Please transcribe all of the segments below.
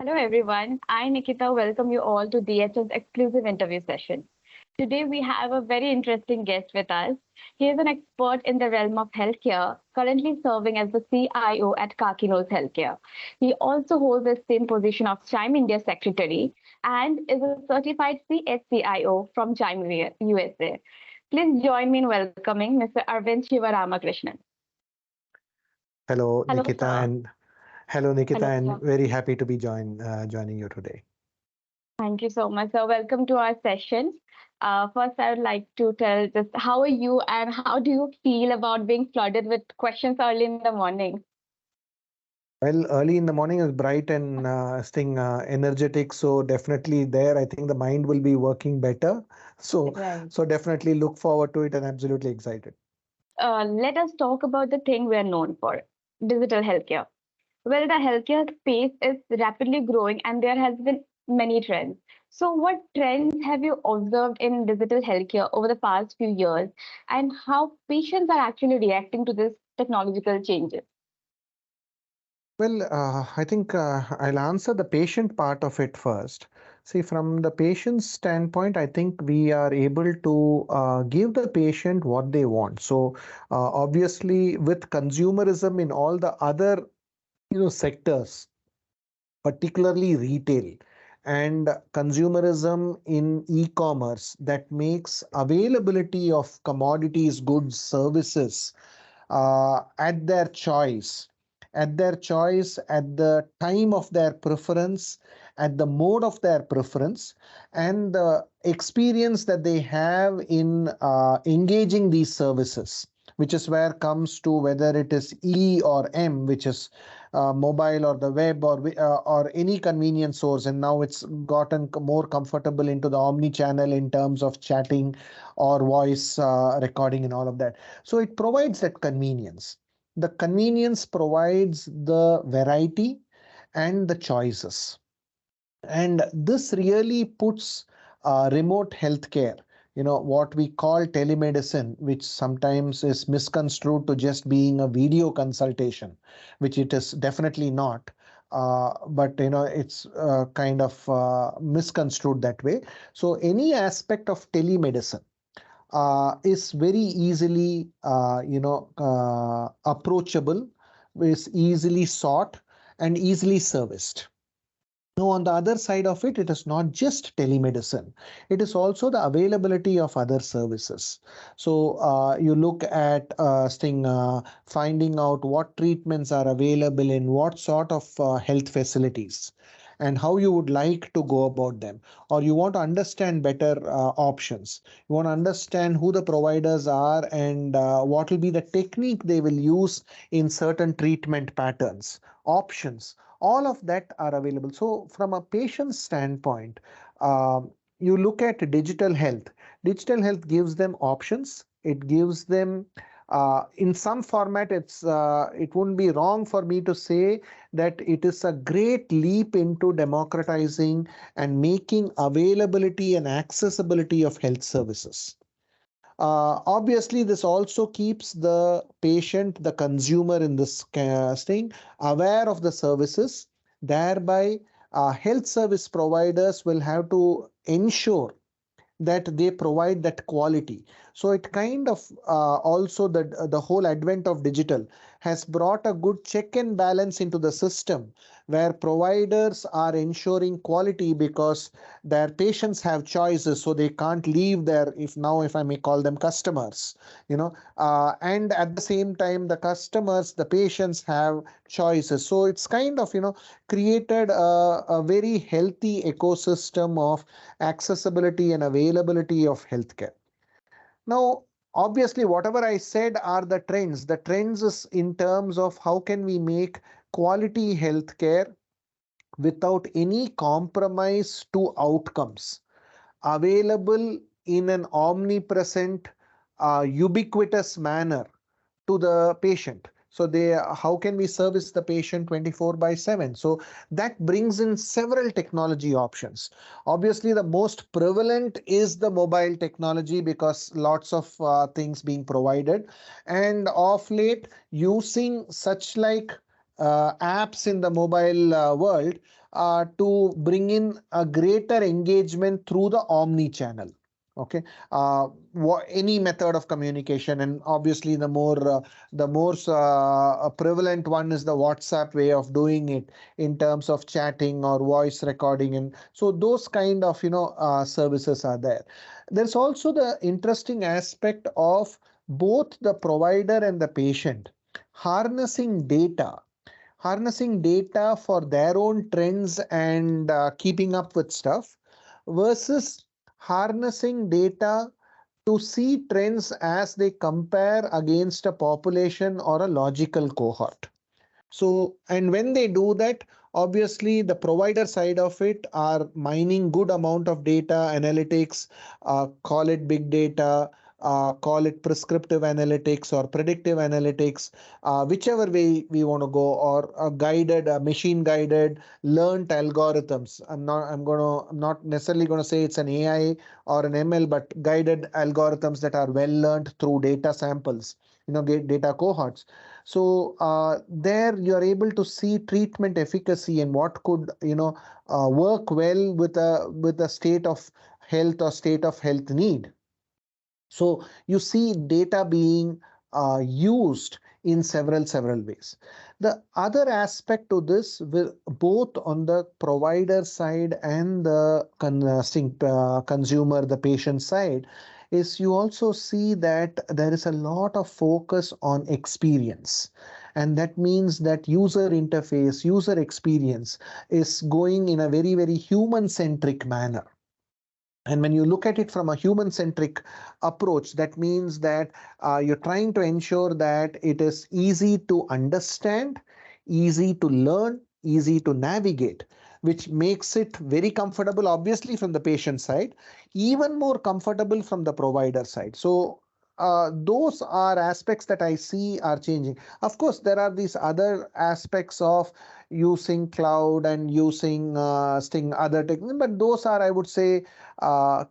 Hello everyone, I Nikita welcome you all to DHM's exclusive interview session. Today we have a very interesting guest with us. He is an expert in the realm of healthcare, currently serving as the CIO at Karkinos Healthcare. He also holds the same position of Chime India Secretary and is a certified CHCIO from Chime USA. Please join me in welcoming Mr. Arvind Sivaramakrishnan. Hello, Hello Nikita, sir. and hello, Nikita, Hello and sir. very happy to be joining you today. Thank you so much. So, welcome to our session. First, I would like to tell just how are you and how do you feel about being flooded with questions early in the morning? Well, early in the morning is bright and energetic, so definitely there. I think the mind will be working better. So, Right. so definitely look forward to it, and absolutely excited. Let us talk about the thing we are known for, digital healthcare. Well, the healthcare space is rapidly growing and there has been many trends. So, what trends have you observed in digital healthcare over the past few years and how patients are actually reacting to this technological changes? Well, I think I'll answer the patient part of it first. See, from the patient's standpoint, I think we are able to give the patient what they want. So, obviously, with consumerism in all the other sectors, particularly retail and consumerism in e-commerce, that makes availability of commodities, goods, services at their choice, at the time of their preference, at the mode of their preference, and the experience that they have in engaging these services, which is where comes to whether it is E or M, which is mobile or the web or any convenience source. And now it's gotten more comfortable into the omni channel in terms of chatting or voice recording and all of that. So it provides that convenience. The convenience provides the variety and the choices. And this really puts remote healthcare, what we call telemedicine, which sometimes is misconstrued to just being a video consultation, which it is definitely not. But it's kind of misconstrued that way. So any aspect of telemedicine is very easily approachable, is easily sought and easily serviced. Now, on the other side of it, it is not just telemedicine. It is also the availability of other services. So you look at finding out what treatments are available in what sort of health facilities and how you would like to go about them, or you want to understand better options. You want to understand who the providers are and what will be the technique they will use in certain treatment patterns, options, all of that are available. So from a patient standpoint, you look at digital health gives them options. It gives them in some format. It wouldn't be wrong for me to say that it is a great leap into democratizing and making availability and accessibility of health services. Obviously, this also keeps the patient, the consumer in this thing, aware of the services. Thereby, health service providers will have to ensure that they provide that quality. So it kind of also the whole advent of digital has brought a good check and balance into the system, where providers are ensuring quality because their patients have choices, so they can't leave their, if I may call them customers, and at the same time the customers, the patients have choices. So it's kind of created a very healthy ecosystem of accessibility and availability of healthcare. Now, obviously, whatever I said are the trends. The trends is in terms of how can we make quality healthcare without any compromise to outcomes available in an omnipresent, ubiquitous manner to the patient. So how can we service the patient 24 by 7? So that brings in several technology options. Obviously, the most prevalent is the mobile technology because lots of things being provided, and of late using such like apps in the mobile world to bring in a greater engagement through the omni channel. Okay, any method of communication, and obviously the more prevalent one is the WhatsApp way of doing it in terms of chatting or voice recording, and so those kind of services are there. There's also the interesting aspect of both the provider and the patient harnessing data for their own trends and keeping up with stuff versus harnessing data to see trends as they compare against a population or a logical cohort. So, and when they do that, obviously the provider side of it are mining good amount of data analytics, call it big data, call it prescriptive analytics or predictive analytics, whichever way we want to go, or guided, machine guided, learned algorithms. I'm not necessarily going to say it's an AI or an ML, but guided algorithms that are well learned through data samples, data cohorts. So there you are able to see treatment efficacy and what could work well with a state of health or state of health need. So you see data being used in several ways. The other aspect to this, will both on the provider side and the consumer, the patient side, is you also see that there is a lot of focus on experience. And that means that user interface, user experience is going in a very human centric manner. And when you look at it from a human centric approach, that means that you're trying to ensure that it is easy to understand, easy to learn, easy to navigate, which makes it very comfortable, obviously, from the patient side, even more comfortable from the provider side. So those are aspects that I see are changing. Of course, there are these other aspects of using cloud and using Sting other techniques, but those are, I would say,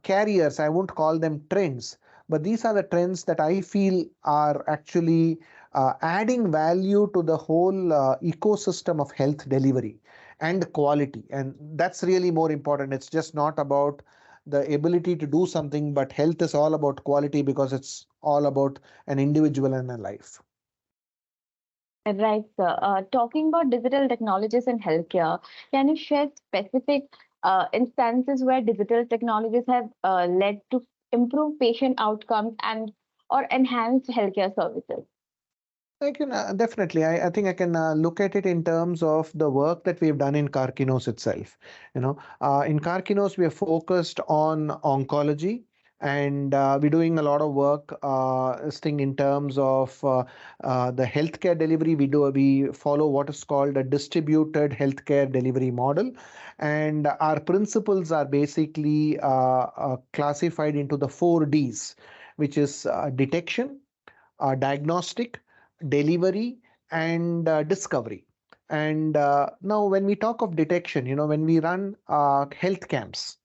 carriers. I won't call them trends, but these are the trends that I feel are actually adding value to the whole ecosystem of health delivery and quality. And that's really more important. It's just not about the ability to do something, but health is all about quality because it's all about an individual and a life. Right, sir. Talking about digital technologies in healthcare, can you share specific instances where digital technologies have led to improve patient outcomes and or enhance healthcare services? I can definitely. I think I can look at it in terms of the work that we've done in Karkinos itself. In Karkinos, we are focused on oncology, and we're doing a lot of work thing in terms of the healthcare delivery. We follow what is called a distributed healthcare delivery model, and our principles are basically classified into the 4 Ds, which is detection, diagnostic, delivery, and discovery. And now, when we talk of detection, when we run health camps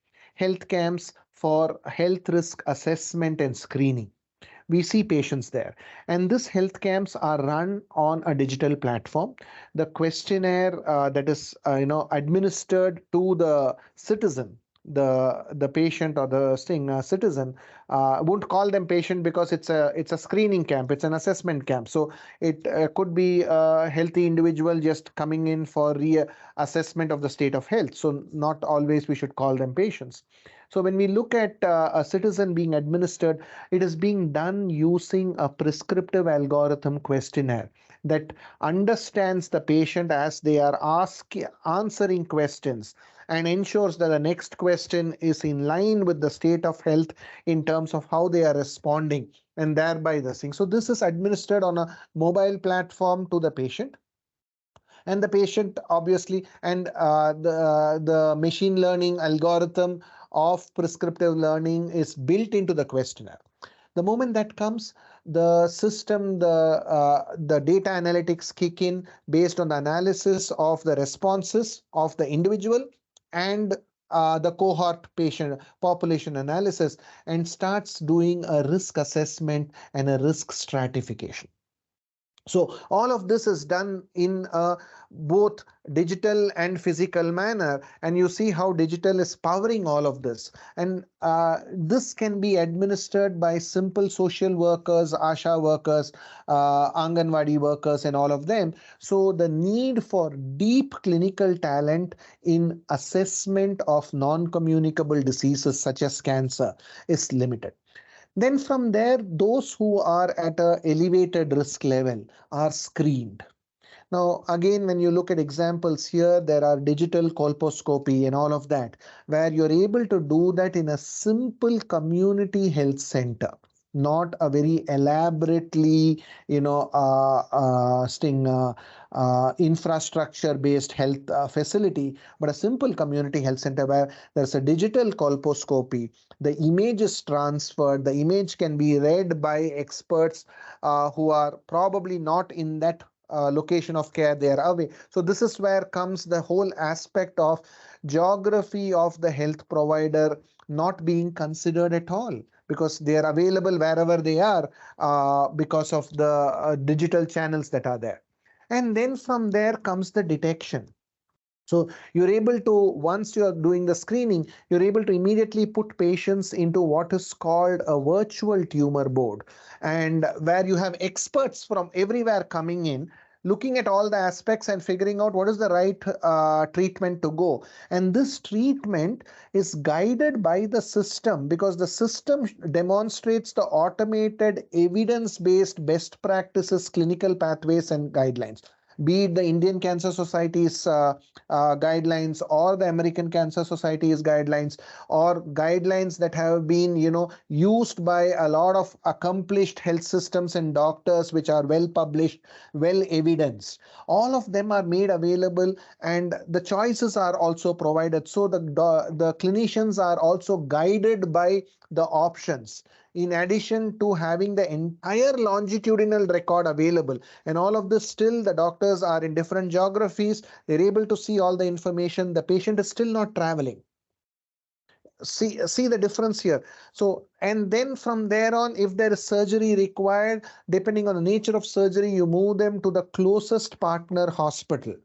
for health risk assessment and screening, we see patients there. And these health camps are run on a digital platform. The questionnaire that is administered to the citizen, the patient or the citizen, won't call them patient because it's a screening camp, it's an assessment camp. So it could be a healthy individual just coming in for reassessment of the state of health. So not always we should call them patients. So when we look at a citizen being administered, it is being done using a prescriptive algorithm questionnaire that understands the patient as they are answering questions, and ensures that the next question is in line with the state of health in terms of how they are responding, and thereby the thing. So this is administered on a mobile platform to the patient, and the patient obviously, and the machine learning algorithm of prescriptive learning is built into the questionnaire. The moment that comes, the system, the data analytics kick in based on the analysis of the responses of the individual and the cohort patient population analysis, and starts doing a risk assessment and a risk stratification. So all of this is done in both digital and physical manner, and you see how digital is powering all of this. And this can be administered by simple social workers, ASHA workers, Anganwadi workers, and all of them. So the need for deep clinical talent in assessment of non-communicable diseases such as cancer is limited. Then from there, those who are at a elevated risk level are screened. Now, again, when you look at examples here, there are digital colposcopy and all of that, where you're able to do that in a simple community health center, not a very elaborately, infrastructure-based health facility, but a simple community health center where there's a digital colposcopy. The image is transferred. The image can be read by experts who are probably not in that location of care, they are away. So this is where comes the whole aspect of geography of the health provider not being considered at all, because they are available wherever they are because of the digital channels that are there. And then from there comes the detection. So you're able to, once you are doing the screening, you're able to immediately put patients into what is called a virtual tumor board, and where you have experts from everywhere coming in, looking at all the aspects and figuring out what is the right treatment to go. And this treatment is guided by the system, because the system demonstrates the automated evidence-based best practices, clinical pathways, and guidelines, be it the Indian Cancer Society's guidelines or the American Cancer Society's guidelines, or guidelines that have been, used by a lot of accomplished health systems and doctors, which are well published, well evidenced. All of them are made available, and the choices are also provided. So the clinicians are also guided by the options, in addition to having the entire longitudinal record available. And all of this, still the doctors are in different geographies, they're able to see all the information. The patient is still not traveling. See the difference here. So, and then from there on, if there is surgery required, depending on the nature of surgery, you move them to the closest partner hospital.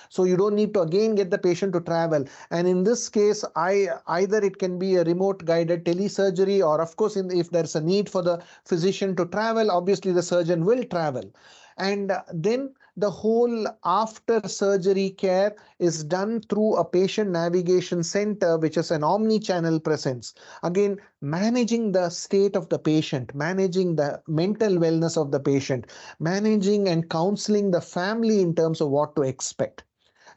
So you don't need to again get the patient to travel. And in this case, either it can be a remote guided telesurgery, or of course, if there's a need for the physician to travel, obviously the surgeon will travel. And then the whole after surgery care is done through a patient navigation center, which is an omni-channel presence. Again, managing the state of the patient, managing the mental wellness of the patient, managing and counseling the family in terms of what to expect,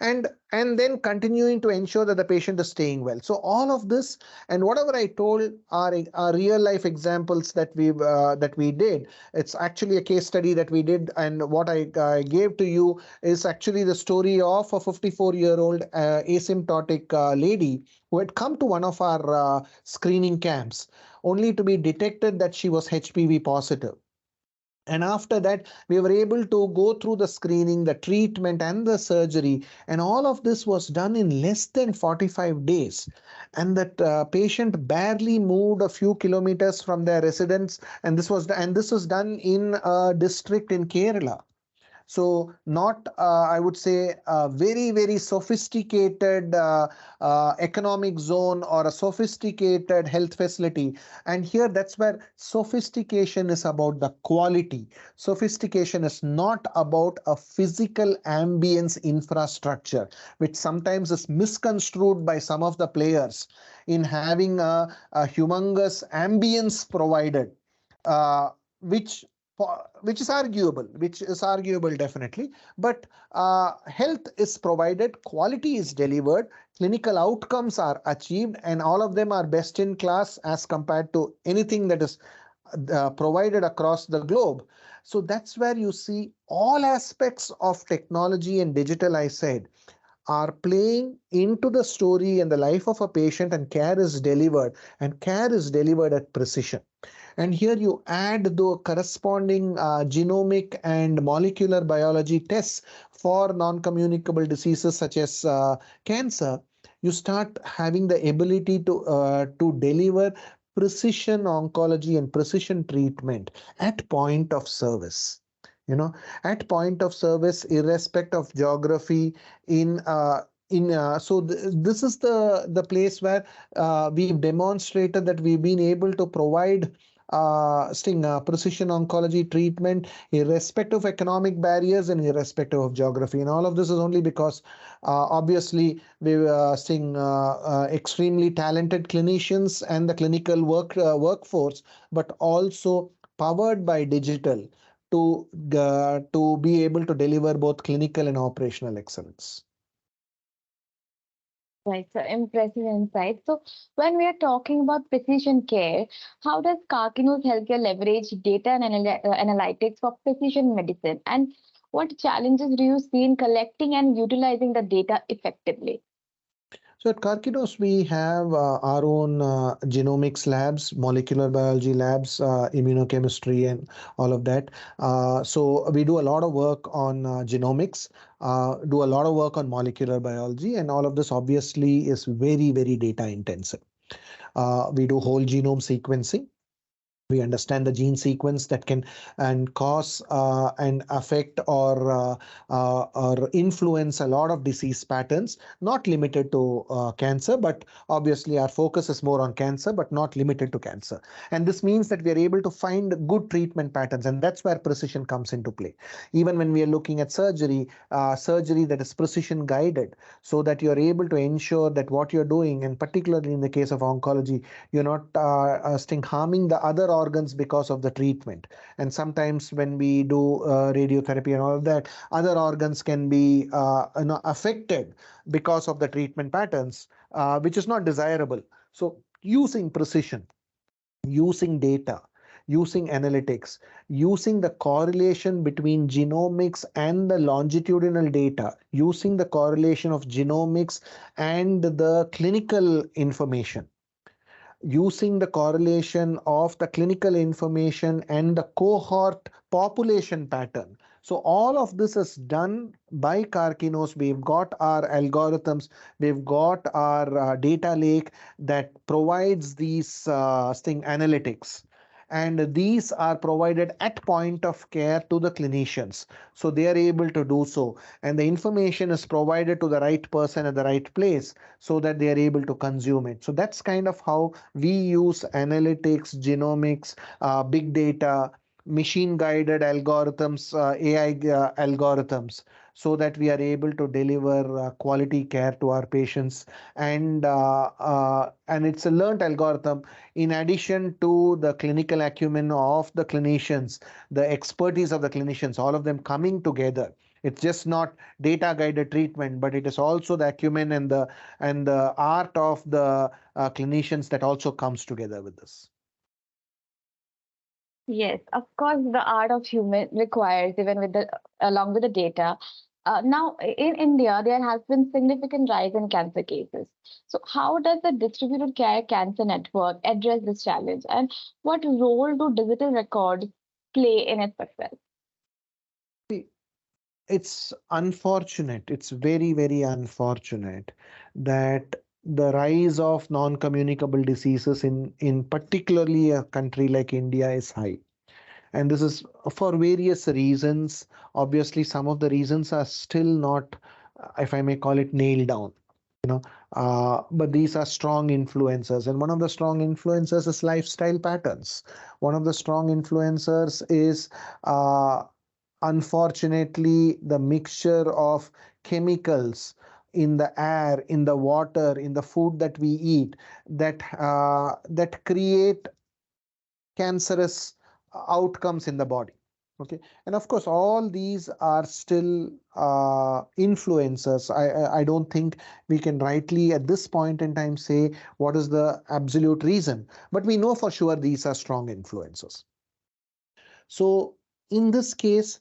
and then continuing to ensure that the patient is staying well. So all of this, and whatever I told are real life examples that we did. It's actually a case study that we did, and what I gave to you is actually the story of a 54-year-old asymptotic lady who had come to one of our screening camps, only to be detected that she was HPV positive. And after that, we were able to go through the screening, the treatment, and the surgery. And all of this was done in less than 45 days. And that patient barely moved a few kilometers from their residence. And this was done in a district in Kerala. So not, I would say, a very, very sophisticated economic zone or a sophisticated health facility. And here, that's where sophistication is about the quality. Sophistication is not about a physical ambience infrastructure, which sometimes is misconstrued by some of the players in having a humongous ambience provided, uh, which which is arguable definitely, but health is provided, quality is delivered, clinical outcomes are achieved, and all of them are best in class as compared to anything that is provided across the globe. So that's where you see all aspects of technology and digital, I said, are playing into the story and the life of a patient, and care is delivered at precision. And here you add the corresponding genomic and molecular biology tests for non-communicable diseases such as cancer. You start having the ability to deliver precision oncology and precision treatment at point of service. you know, at point of service, irrespective of geography. This is the place where we've demonstrated that we've been able to provide precision oncology treatment irrespective of economic barriers and irrespective of geography. And all of this is only because obviously we were seeing extremely talented clinicians and the clinical workforce, but also powered by digital to be able to deliver both clinical and operational excellence. Right, so impressive insight. So, when we are talking about precision care, how does Karkinos Healthcare leverage data and analytics for precision medicine? And what challenges do you see in collecting and utilizing the data effectively? So at Karkinos, we have our own genomics labs, molecular biology labs, immunochemistry, and all of that. So we do a lot of work on genomics, do a lot of work on molecular biology, and all of this obviously is very, very data intensive. We do whole genome sequencing. We understand the gene sequence that can and cause and affect or influence a lot of disease patterns, not limited to cancer, but obviously our focus is more on cancer, but not limited to cancer. And this means that we are able to find good treatment patterns, and that's where precision comes into play. Even when we are looking at surgery that is precision guided, so that you are able to ensure that what you're doing, and particularly in the case of oncology, you're not harming the other organs because of the treatment. And sometimes when we do radiotherapy and all of that, other organs can be affected because of the treatment patterns, which is not desirable. So using precision, using data, using analytics, using the correlation between genomics and the longitudinal data, using the correlation of genomics and the clinical information, using the correlation of the clinical information and the cohort population pattern. So all of this is done by Karkinos. We've got our algorithms, we've got our data lake that provides these thing analytics. And these are provided at point of care to the clinicians. So they are able to do so. And the information is provided to the right person at the right place so that they are able to consume it. So that's kind of how we use analytics, genomics, big data, machine guided algorithms, AI algorithms, so that we are able to deliver quality care to our patients. And it's a learned algorithm in addition to the clinical acumen of the clinicians, the expertise of the clinicians, all of them coming together. It's just not data guided treatment, but it is also the acumen and the art of the clinicians that also comes together with this. Yes, of course, the art of human requires even with the along with the data. Now, in India, there has been significant rise in cancer cases. So, how does the distributed care cancer network address this challenge, and what role do digital records play in its success? It's unfortunate. It's very, very unfortunate that the rise of non-communicable diseases in particularly a country like India is high. And this is for various reasons. Obviously, some of the reasons are still not, if I may call it, nailed down. You know, but these are strong influencers, and one of the strong influencers is lifestyle patterns. One of the strong influencers is uh, unfortunately the mixture of chemicals in the air, in the water, in the food that we eat, that create cancerous outcomes in the body. Okay, and of course all these are still influencers. I don't think we can rightly at this point in time say what is the absolute reason, but we know for sure these are strong influencers. So in this case,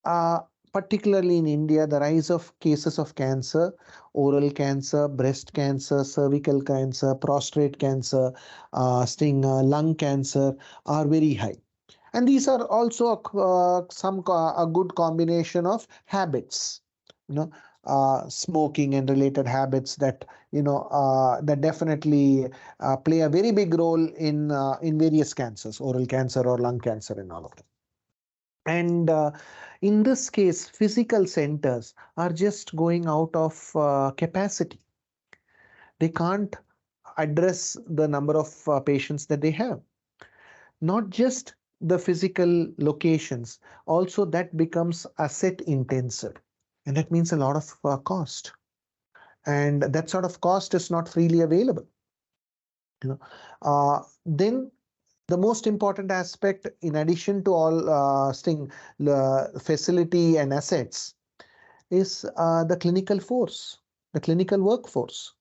uh, particularly in India, the rise of cases of cancer, oral cancer, breast cancer, cervical cancer, prostate cancer, lung cancer are very high. And these are also a good combination of habits, you know, smoking and related habits that definitely play a very big role in various cancers, oral cancer or lung cancer, and all of that. And in this case, physical centers are just going out of capacity. They can't address the number of patients that they have. Not just the physical locations, also that becomes asset intensive. And that means a lot of cost. And that sort of cost is not freely available. You know, then the most important aspect, in addition to all facility and assets, is the clinical force, the clinical workforce.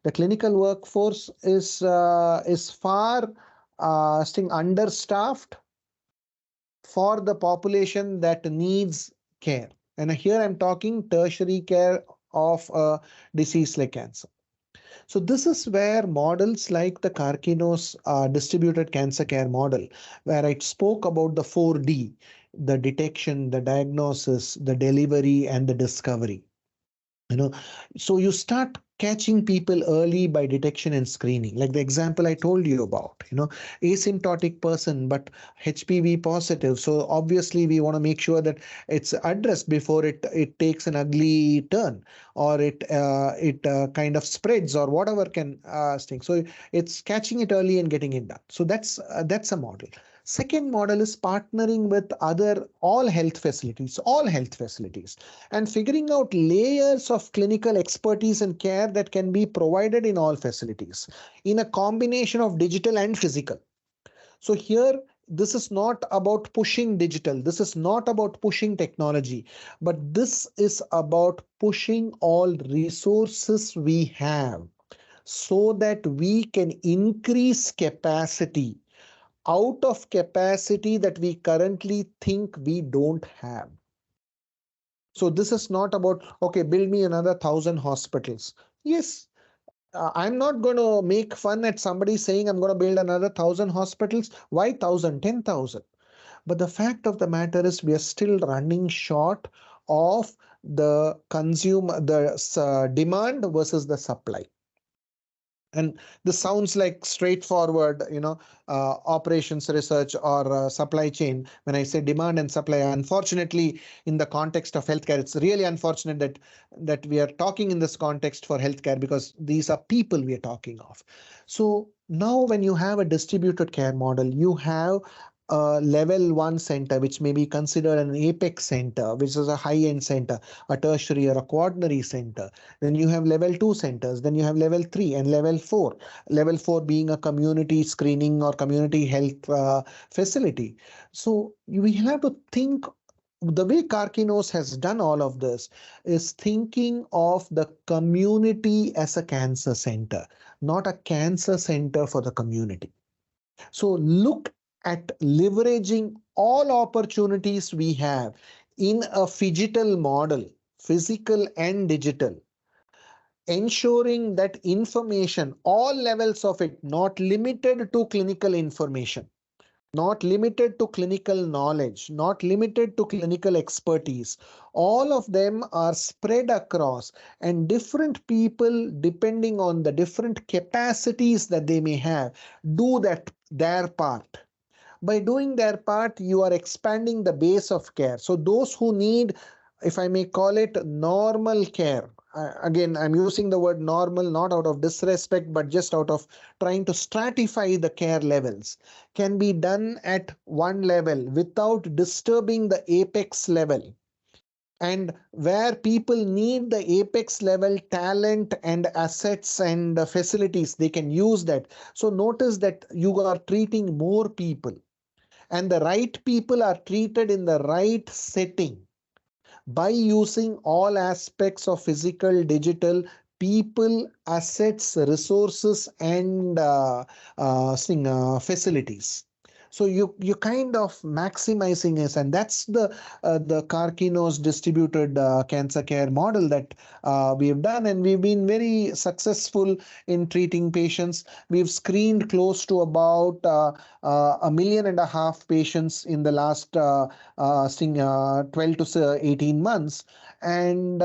The clinical workforce is far understaffed for the population that needs care. And here I'm talking tertiary care of a disease like cancer. So this is where models like the Karkinos distributed cancer care model, where I spoke about the 4D, the detection, the diagnosis, the delivery, and the discovery. you know so you start catching people early by detection and screening, like the example I told you about. Asymptotic person but HPV positive, so obviously we want to make sure that it's addressed before it takes an ugly turn, or it kind of spreads, or whatever can sting. So it's catching it early and getting it done. So that's a model. Second model is partnering with other all health facilities, and figuring out layers of clinical expertise and care that can be provided in all facilities in a combination of digital and physical. So here, this is not about pushing digital, this is not about pushing technology, but this is about pushing all resources we have so that we can increase capacity out of capacity that we currently think we don't have. So this is not about, okay, build me another 1,000 hospitals. Yes, I'm not going to make fun at somebody saying I'm going to build another 1,000 hospitals. Why 1,000? 10,000. But the fact of the matter is we are still running short of the demand versus the supply. And this sounds like straightforward, operations research or supply chain. When I say demand and supply, unfortunately, in the context of healthcare, it's really unfortunate that we are talking in this context for healthcare, because these are people we are talking of. So now when you have a distributed care model, you have a level one center, which may be considered an apex center, which is a high-end center, a tertiary or a quaternary center. Then you have level 2 centers, then you have level 3 and level 4. Level 4 being a community screening or community health facility. So we have to think, the way Karkinos has done all of this is thinking of the community as a cancer center, not a cancer center for the community. So look at leveraging all opportunities we have in a phygital model, physical and digital, ensuring that information, all levels of it, not limited to clinical information, not limited to clinical knowledge, not limited to clinical expertise, all of them are spread across, and different people, depending on the different capacities that they may have, do their part. By doing their part, you are expanding the base of care. So those who need, if I may call it, normal care, again I'm using the word normal not out of disrespect but just out of trying to stratify the care levels, can be done at one level without disturbing the apex level. And where people need the apex level talent and assets and facilities, they can use that. So notice that you are treating more people, and the right people are treated in the right setting by using all aspects of physical, digital, people, assets, resources, and facilities. So you kind of maximizing this, and that's the Karkinos distributed cancer care model that we have done, and we've been very successful in treating patients. We've screened close to about 1.5 million patients in the last 12 to 18 months, and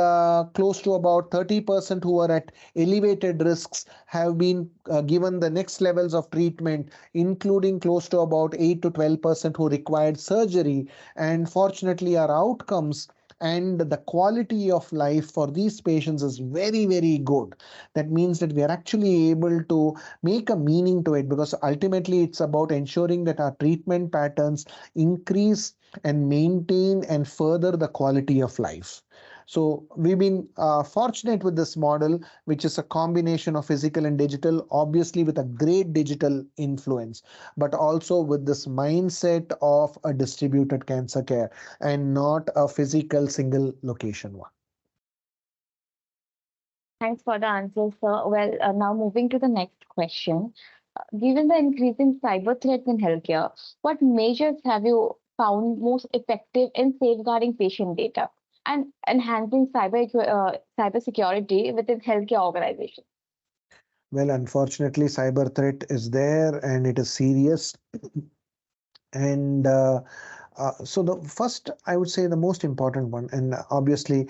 close to about 30% who are at elevated risks have been given the next levels of treatment, including close to about about 8 to 12% who required surgery. And fortunately, our outcomes and the quality of life for these patients is very, very good. That means that we are actually able to make a meaning to it, because ultimately it's about ensuring that our treatment patterns increase and maintain and further the quality of life. So we've been fortunate with this model, which is a combination of physical and digital, obviously with a great digital influence, but also with this mindset of a distributed cancer care and not a physical single location one. Thanks for the answers, sir. Well, now moving to the next question. Given the increasing cyber threats in healthcare, what measures have you found most effective in safeguarding patient data and enhancing cybersecurity within healthcare organizations? Well, unfortunately, cyber threat is there and it is serious. And so the first, I would say the most important one, and obviously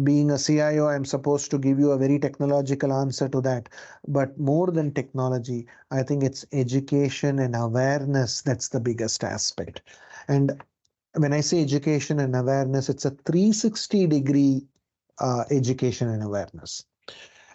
being a CIO, I'm supposed to give you a very technological answer to that. But more than technology, I think it's education and awareness that's the biggest aspect. And when I say education and awareness, it's a 360-degree education and awareness.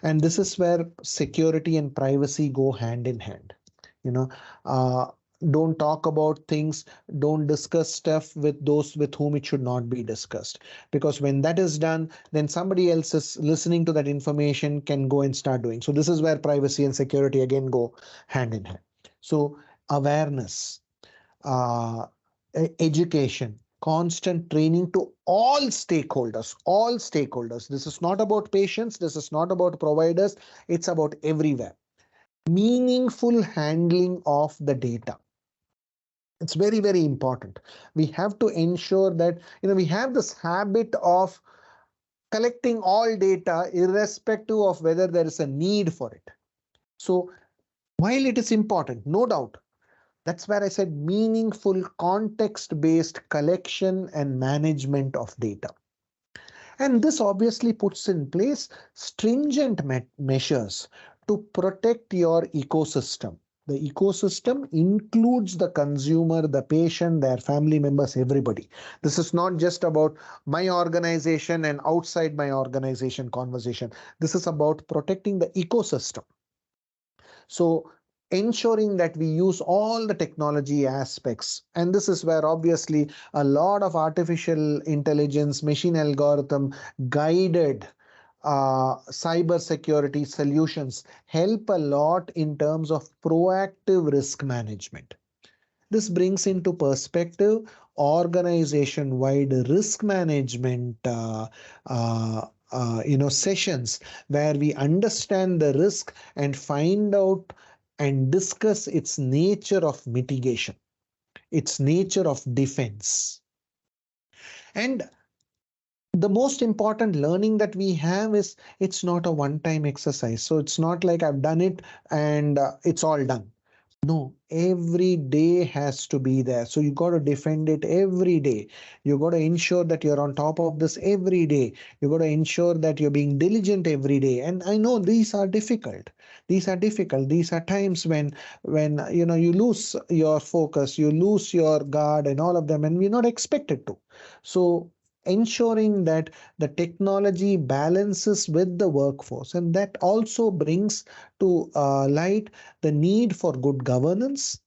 And this is where security and privacy go hand in hand. You know, uh, don't talk about things, don't discuss stuff with those with whom it should not be discussed, because when that is done, then somebody else is listening to that information can go and start doing. So this is where privacy and security again go hand in hand. So awareness, uh, education, constant training to all stakeholders, all stakeholders. This is not about patients, this is not about providers, it's about everywhere. Meaningful handling of the data. It's very, very important. We have to ensure that, we have this habit of collecting all data irrespective of whether there is a need for it. So while it is important, no doubt, that's where I said meaningful context based collection and management of data. And this obviously puts in place stringent measures to protect your ecosystem. The ecosystem includes the consumer, the patient, their family members, everybody. This is not just about my organization and outside my organization conversation. This is about protecting the ecosystem. So ensuring that we use all the technology aspects. And this is where obviously a lot of artificial intelligence, machine algorithm guided cyber security solutions help a lot in terms of proactive risk management. This brings into perspective organization wide risk management sessions where we understand the risk and find out and discuss its nature of mitigation, its nature of defense. And the most important learning that we have is it's not a one time exercise. So it's not like I've done it and it's all done. No, every day has to be there. So you got to defend it every day. You got to ensure that you're on top of this every day. You got to ensure that you're being diligent every day. And I know these are difficult. These are difficult. These are times when you lose your focus, you lose your guard and all of them, and we're not expected to. So ensuring that the technology balances with the workforce, and that also brings to light the need for good governance,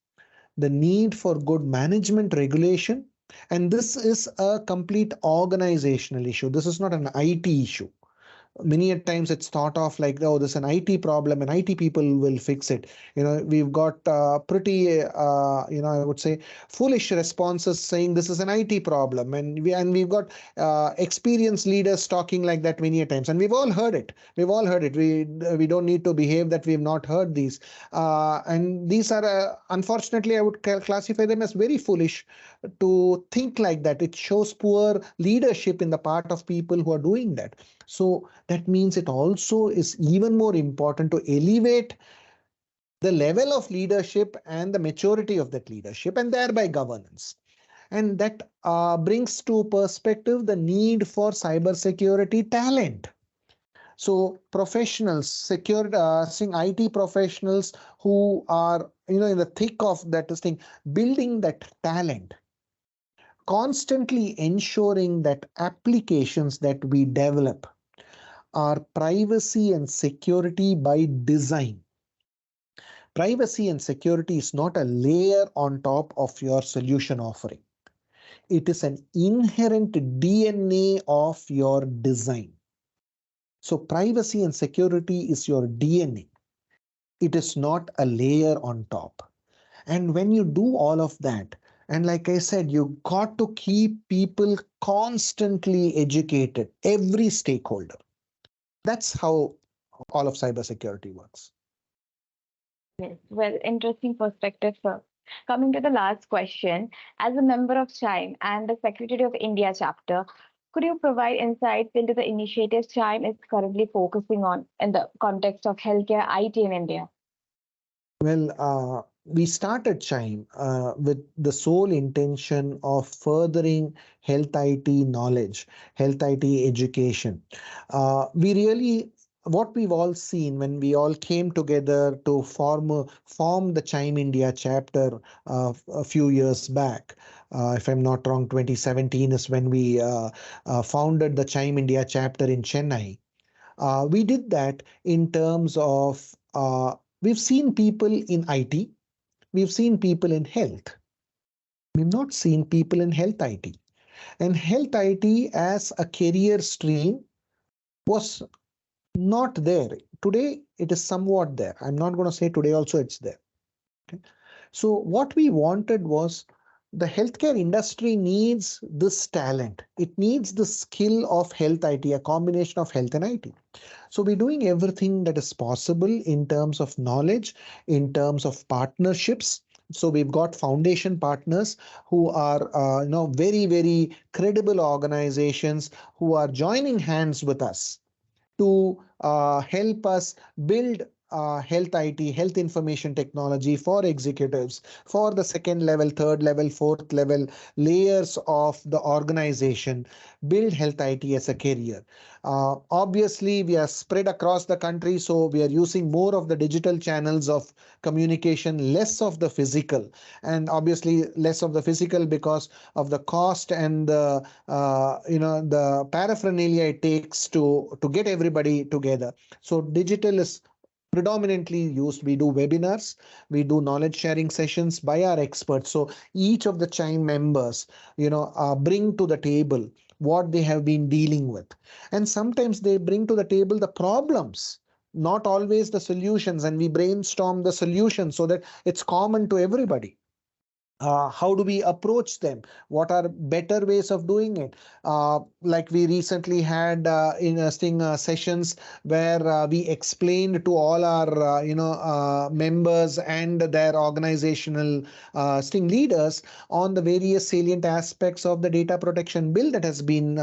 the need for good management regulation. And this is a complete organizational issue. This is not an IT issue. Many a times it's thought of like, oh, there's an IT problem and IT people will fix it. We've got pretty I would say foolish responses saying this is an IT problem, and we've got experienced leaders talking like that many a times, and we've all heard it. We don't need to behave that we've not heard these, and these are unfortunately I would classify them as very foolish to think like that. It shows poor leadership in the part of people who are doing that. So that means it also is even more important to elevate the level of leadership and the maturity of that leadership, and thereby governance. And that brings to perspective the need for cybersecurity talent. So professionals, IT professionals who are in the thick of that thing, building that talent, constantly ensuring that applications that we develop are privacy and security by design. Privacy and security is not a layer on top of your solution offering. It is an inherent DNA of your design. So privacy and security is your DNA. It is not a layer on top. And when you do all of that, and like I said, you got to keep people constantly educated, every stakeholder. That's how all of cybersecurity works. Yes, well, interesting perspective, sir. Coming to the last question, as a member of CHIME and the Secretary of India chapter, could you provide insights into the initiatives CHIME is currently focusing on in the context of healthcare IT in India? Well, we started Chime with the sole intention of furthering health IT knowledge, health IT education. We really, what we've all seen when we all came together to form the Chime India chapter a few years back. If I'm not wrong, 2017 is when we founded the Chime India chapter in Chennai. We did that in terms of we've seen people in IT, we've seen people in health, we've not seen people in health IT. And health IT as a career stream was not there. Today, it is somewhat there. I'm not going to say today also it's there. Okay? So, what we wanted was the healthcare industry needs this talent. It needs the skill of health IT, a combination of health and IT. So we're doing everything that is possible in terms of knowledge, in terms of partnerships. So we've got foundation partners who are, very, very credible organizations who are joining hands with us to help us build health IT, health information technology for executives, for the second level, third level, fourth level layers of the organization, build health IT as a career. Obviously, we are spread across the country, so we are using more of the digital channels of communication, less of the physical, and obviously less of the physical because of the cost and the paraphernalia it takes to get everybody together. So digital is predominantly used. We do webinars, we do knowledge sharing sessions by our experts. So each of the Chime members bring to the table what they have been dealing with, and sometimes they bring to the table the problems, not always the solutions, and we brainstorm the solutions so that it's common to everybody. How do we approach them? What are better ways of doing it? Like we recently had interesting sessions where we explained to all our members and their organizational sting leaders on the various salient aspects of the data protection bill that has been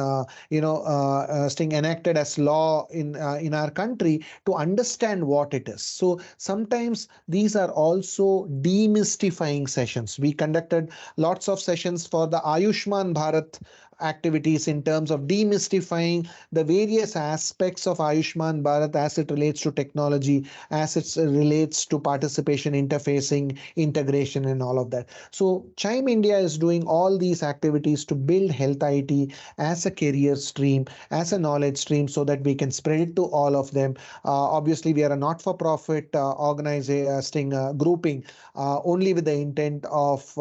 sting enacted as law in our country, to understand what it is. So sometimes these are also demystifying sessions. We conducted lots of sessions for the Ayushman Bharat activities in terms of demystifying the various aspects of Ayushman Bharat as it relates to technology, as it relates to participation, interfacing, integration, and all of that. So, Chime India is doing all these activities to build health IT as a career stream, as a knowledge stream, so that we can spread it to all of them. Obviously, we are a not for profit organizing grouping only with the intent of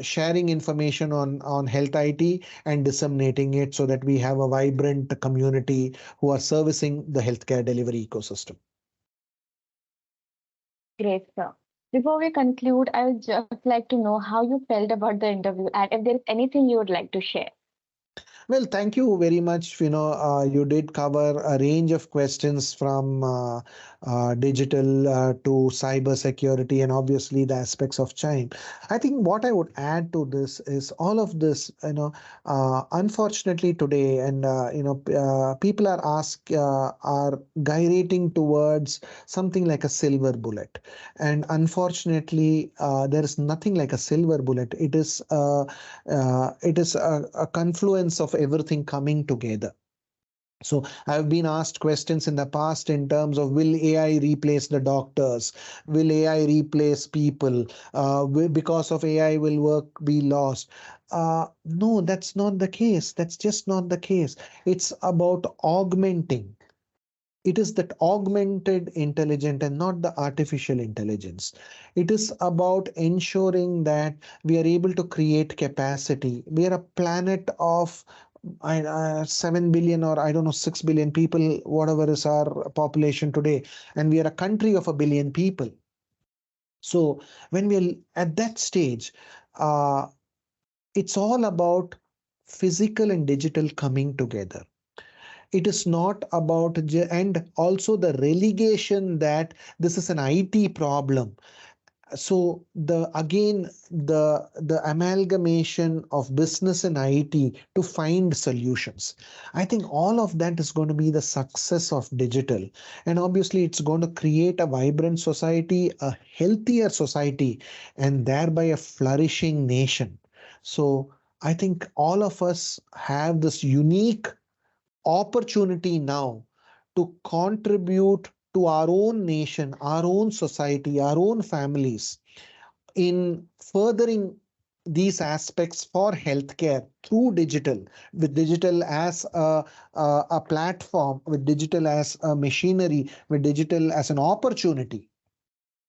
sharing information on health IT and disseminating it so that we have a vibrant community who are servicing the healthcare delivery ecosystem. Great, sir. Before we conclude, I would just like to know how you felt about the interview and if there is anything you would like to share. Well, thank you very much. You did cover a range of questions from digital to cyber security and obviously the aspects of Chime. I think what I would add to this is all of this, unfortunately today, and people are gyrating towards something like a silver bullet. And unfortunately, there is nothing like a silver bullet. It is a confluence of everything coming together. So I've been asked questions in the past in terms of, will AI replace the doctors? Will AI replace people? Because of AI, will work be lost? No, that's not the case. That's just not the case. It's about augmenting. It is that augmented intelligence and not the artificial intelligence. It is about ensuring that we are able to create capacity. We are a planet of 7 billion, or I don't know, 6 billion people, whatever is our population today. And we are a country of a billion people. So when we are at that stage, uh, it's all about physical and digital coming together. It is not about, and also the relegation that this is an IT problem. So the again the amalgamation of business and IT to find solutions. I think all of that is going to be the success of digital, and obviously it's going to create a vibrant society, a healthier society, and thereby a flourishing nation. So I think all of us have this unique opportunity now to contribute to our own nation, our own society, our own families in furthering these aspects for healthcare through digital, with digital as a platform, with digital as a machinery, with digital as an opportunity.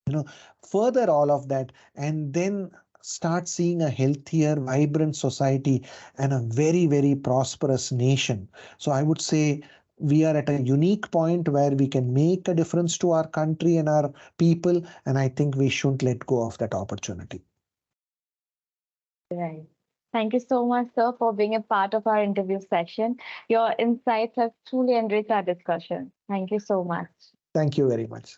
You know, further all of that, and then start seeing a healthier, vibrant society and a very, very prosperous nation. So I would say we are at a unique point where we can make a difference to our country and our people, and I think we shouldn't let go of that opportunity. Right. Thank you so much, sir, for being a part of our interview session. Your insights have truly enriched our discussion. Thank you so much. Thank you very much.